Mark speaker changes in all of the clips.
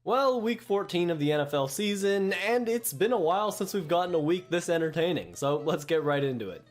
Speaker 1: Well, week 14 of the NFL season, and it's been a while since we've gotten a week this entertaining, so let's get right into it.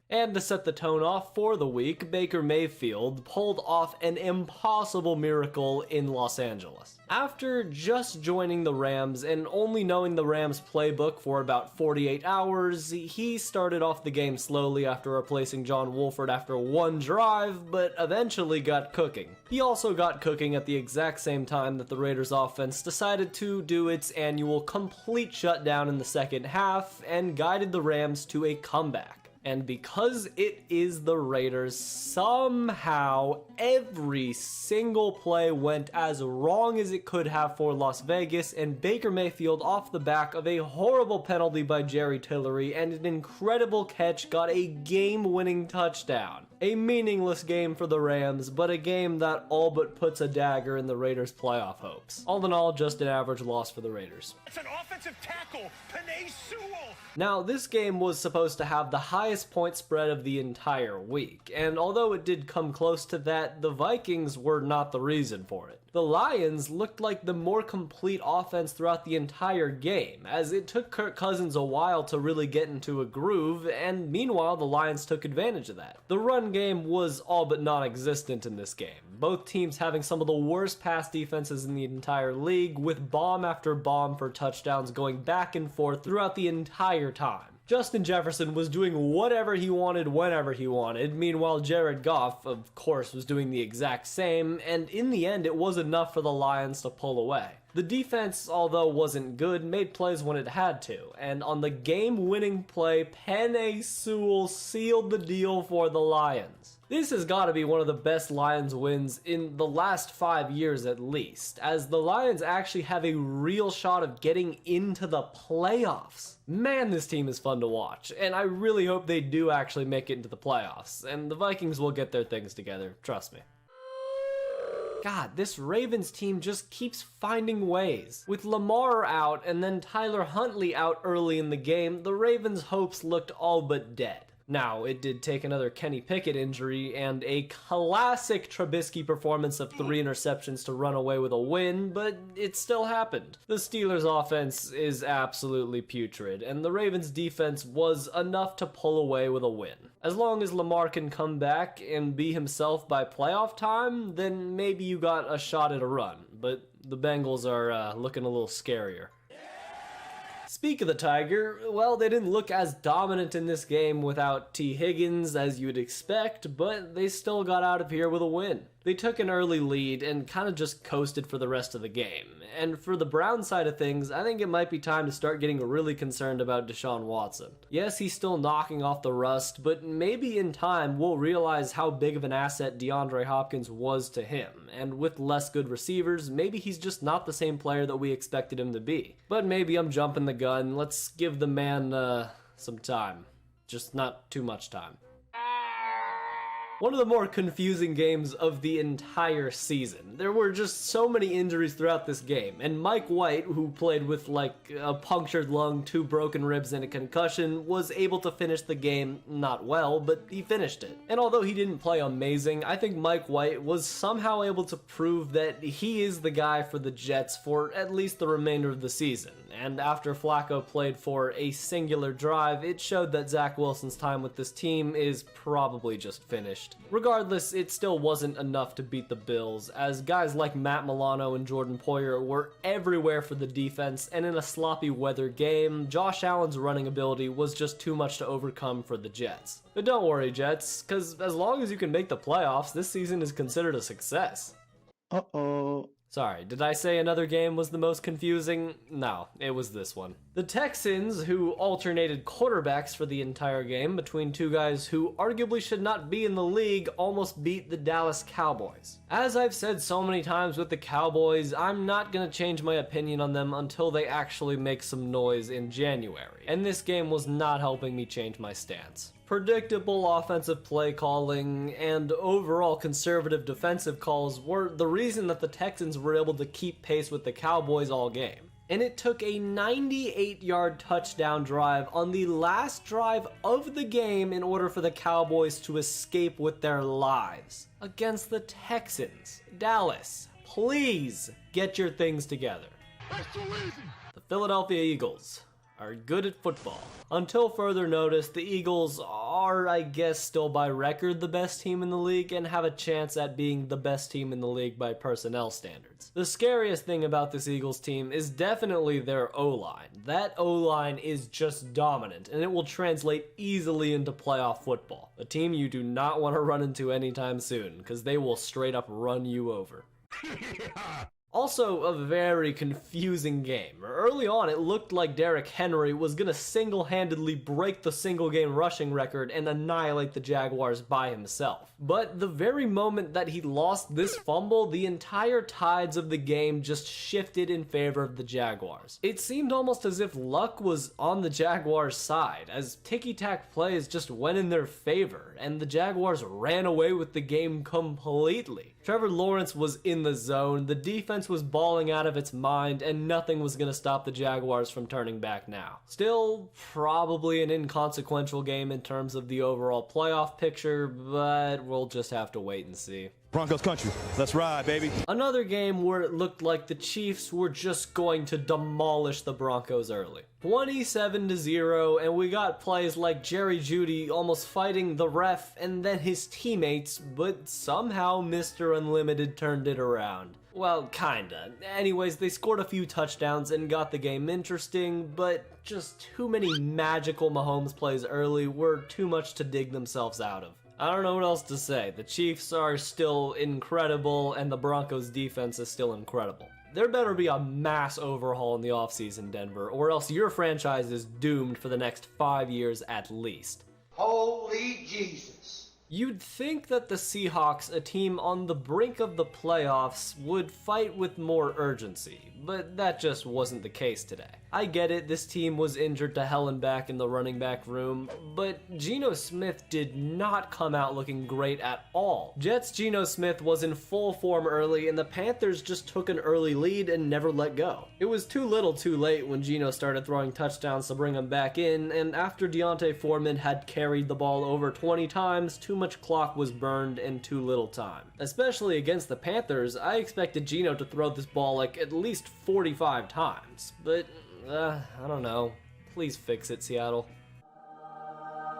Speaker 1: And to set the tone off for the week, Baker Mayfield pulled off an impossible miracle in Los Angeles. After just joining the Rams and only knowing the Rams playbook for about 48 hours, he started off the game slowly after replacing John Wolford after one drive, but eventually got cooking. He also got cooking at the exact same time that the Raiders offense decided to do its annual complete shutdown in the second half and guided the Rams to a comeback. And because it is the Raiders, somehow every single play went as wrong as it could have for Las Vegas, and Baker Mayfield, off the back of a horrible penalty by Jerry Tillery and an incredible catch, got a game-winning touchdown. A meaningless game for the Rams, but a game that all but puts a dagger in the Raiders' playoff hopes. All in all, just an average loss for the Raiders.
Speaker 2: It's an offensive tackle, Penei Sewell.
Speaker 1: Now, this game was supposed to have the highest point spread of the entire week, and although it did come close to that, the Vikings were not the reason for it. The Lions looked like the more complete offense throughout the entire game, as it took Kirk Cousins a while to really get into a groove, and meanwhile the Lions took advantage of that. The run game was all but non-existent in this game, both teams having some of the worst pass defenses in the entire league, with bomb after bomb for touchdowns going back and forth throughout the entire time. Justin Jefferson was doing whatever he wanted whenever he wanted, meanwhile Jared Goff, of course, was doing the exact same, and in the end it was enough for the Lions to pull away. The defense, although wasn't good, made plays when it had to, and on the game-winning play, Penei Sewell sealed the deal for the Lions. This has got to be one of the best Lions wins in the last 5 years at least, as the Lions actually have a real shot of getting into the playoffs. Man, this team is fun to watch, and I really hope they do actually make it into the playoffs, and the Vikings will get their things together, trust me. God, this Ravens team just keeps finding ways. With Lamar out and then Tyler Huntley out early in the game, the Ravens' hopes looked all but dead. Now, it did take another Kenny Pickett injury and a classic Trubisky performance of 3 interceptions to run away with a win, but it still happened. The Steelers' offense is absolutely putrid, and the Ravens' defense was enough to pull away with a win. As long as Lamar can come back and be himself by playoff time, then maybe you got a shot at a run, but the Bengals are looking a little scarier. Speak of the Tiger, well, they didn't look as dominant in this game without T. Higgins as you'd expect, but they still got out of here with a win. They took an early lead and kind of just coasted for the rest of the game. And for the Browns side of things, I think it might be time to start getting really concerned about Deshaun Watson. Yes, he's still knocking off the rust, but maybe in time we'll realize how big of an asset DeAndre Hopkins was to him. And with less good receivers, maybe he's just not the same player that we expected him to be. But maybe I'm jumping the gun. Let's give the man some time. Just not too much time. One of the more confusing games of the entire season. There were just so many injuries throughout this game, and Mike White, who played with like a punctured lung, 2 broken ribs, and a concussion, was able to finish the game not well, but he finished it. And although he didn't play amazing, I think Mike White was somehow able to prove that he is the guy for the Jets for at least the remainder of the season. And after Flacco played for a singular drive, it showed that Zach Wilson's time with this team is probably just finished. Regardless, it still wasn't enough to beat the Bills, as guys like Matt Milano and Jordan Poyer were everywhere for the defense, and in a sloppy weather game, Josh Allen's running ability was just too much to overcome for the Jets. But don't worry, Jets, because as long as you can make the playoffs, this season is considered a success.
Speaker 3: Uh-oh.
Speaker 1: Sorry, did I say another game was the most confusing? No, it was this one. The Texans, who alternated quarterbacks for the entire game between two guys who arguably should not be in the league, almost beat the Dallas Cowboys. As I've said so many times with the Cowboys, I'm not gonna change my opinion on them until they actually make some noise in January, and this game was not helping me change my stance. Predictable offensive play calling and overall conservative defensive calls were the reason that the Texans were able to keep pace with the Cowboys all game. And it took a 98-yard touchdown drive on the last drive of the game in order for the Cowboys to escape with their lives against the Texans. Dallas, please get your things together. The Philadelphia Eagles are good at football. Until further notice, the Eagles are, I guess, still by record the best team in the league and have a chance at being the best team in the league by personnel standards. The scariest thing about this Eagles team is definitely their O-line. That O-line is just dominant, and it will translate easily into playoff football. A team you do not want to run into anytime soon, because they will straight up run you over. Also, a very confusing game. Early on, it looked like Derrick Henry was gonna single-handedly break the single-game rushing record and annihilate the Jaguars by himself. But the very moment that he lost this fumble, the entire tides of the game just shifted in favor of the Jaguars. It seemed almost as if luck was on the Jaguars' side, as ticky-tack plays just went in their favor, and the Jaguars ran away with the game completely. Trevor Lawrence was in the zone, the defense was balling out of its mind, and nothing was going to stop the Jaguars from turning back now. Still, probably an inconsequential game in terms of the overall playoff picture, but we'll just have to wait and see.
Speaker 3: Broncos country, let's ride, baby.
Speaker 1: Another game where it looked like the Chiefs were just going to demolish the Broncos early. 27-0, and we got plays like Jerry Jeudy almost fighting the ref and then his teammates, but somehow Mr. Unlimited turned it around. Well, kinda. Anyways, they scored a few touchdowns and got the game interesting, but just too many magical Mahomes plays early were too much to dig themselves out of. I don't know what else to say. The Chiefs are still incredible, and the Broncos defense is still incredible. There better be a mass overhaul in the offseason, Denver, or else your franchise is doomed for the next 5 years at least.
Speaker 4: Holy Jesus.
Speaker 1: You'd think that the Seahawks, a team on the brink of the playoffs, would fight with more urgency, but that just wasn't the case today. I get it, this team was injured to hell and back in the running back room, but Geno Smith did not come out looking great at all. Jets' Geno Smith was in full form early, and the Panthers just took an early lead and never let go. It was too little too late when Geno started throwing touchdowns to bring him back in, and after Deontay Foreman had carried the ball over 20 times, too much clock was burned in too little time. Especially against the Panthers, I expected Geno to throw this ball like at least 45 times, but I don't know. Please fix it, Seattle.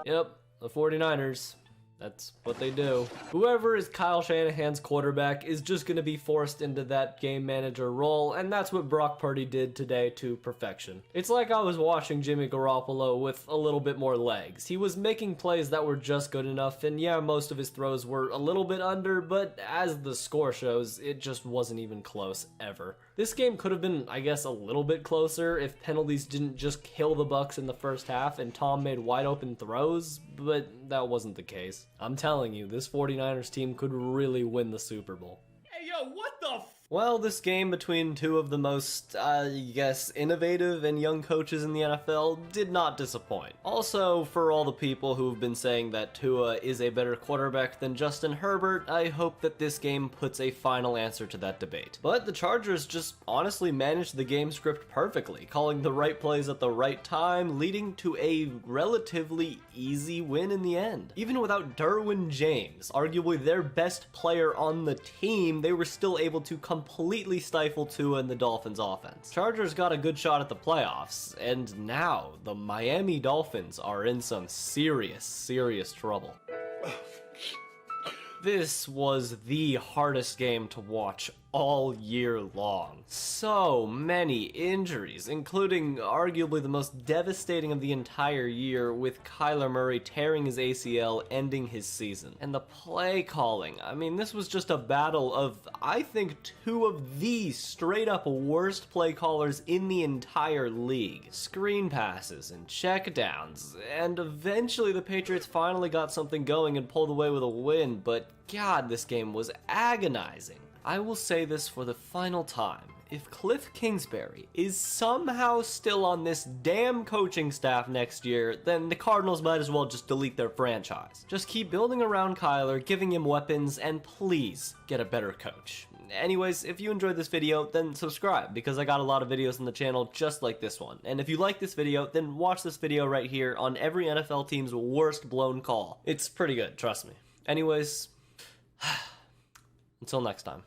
Speaker 1: Yep, the 49ers. That's what they do. Whoever is Kyle Shanahan's quarterback is just going to be forced into that game manager role, and that's what Brock Purdy did today to perfection. It's like I was watching Jimmy Garoppolo with a little bit more legs. He was making plays that were just good enough, and yeah, most of his throws were a little bit under, but as the score shows, it just wasn't even close ever. This game could have been, I guess, a little bit closer if penalties didn't just kill the Bucs in the first half and Tom made wide open throws, but that wasn't the case. I'm telling you, this 49ers team could really win the Super Bowl.
Speaker 2: Hey, yo, what the
Speaker 1: Well, this game between two of the most, I guess, innovative and young coaches in the NFL did not disappoint. Also, for all the people who've been saying that Tua is a better quarterback than Justin Herbert, I hope that this game puts a final answer to that debate. But the Chargers just honestly managed the game script perfectly, calling the right plays at the right time, leading to a relatively easy win in the end. Even without Derwin James, arguably their best player on the team, they were still able to completely stifle Tua and the Dolphins offense. Chargers got a good shot at the playoffs, and now the Miami Dolphins are in some serious trouble. This was the hardest game to watch all year long. So many injuries, including arguably the most devastating of the entire year, with Kyler Murray tearing his ACL, ending his season. And the play calling, I mean, this was just a battle of, I think, two of the straight up worst play callers in the entire league. Screen passes and check downs, and eventually the Patriots finally got something going and pulled away with a win, but God, this game was agonizing. I will say this for the final time. If Cliff Kingsbury is somehow still on this damn coaching staff next year, then the Cardinals might as well just delete their franchise. Just keep building around Kyler, giving him weapons, and please get a better coach. Anyways, if you enjoyed this video, then subscribe, because I got a lot of videos on the channel just like this one. And if you like this video, then watch this video right here on every NFL team's worst blown call. It's pretty good, trust me. Anyways, until next time.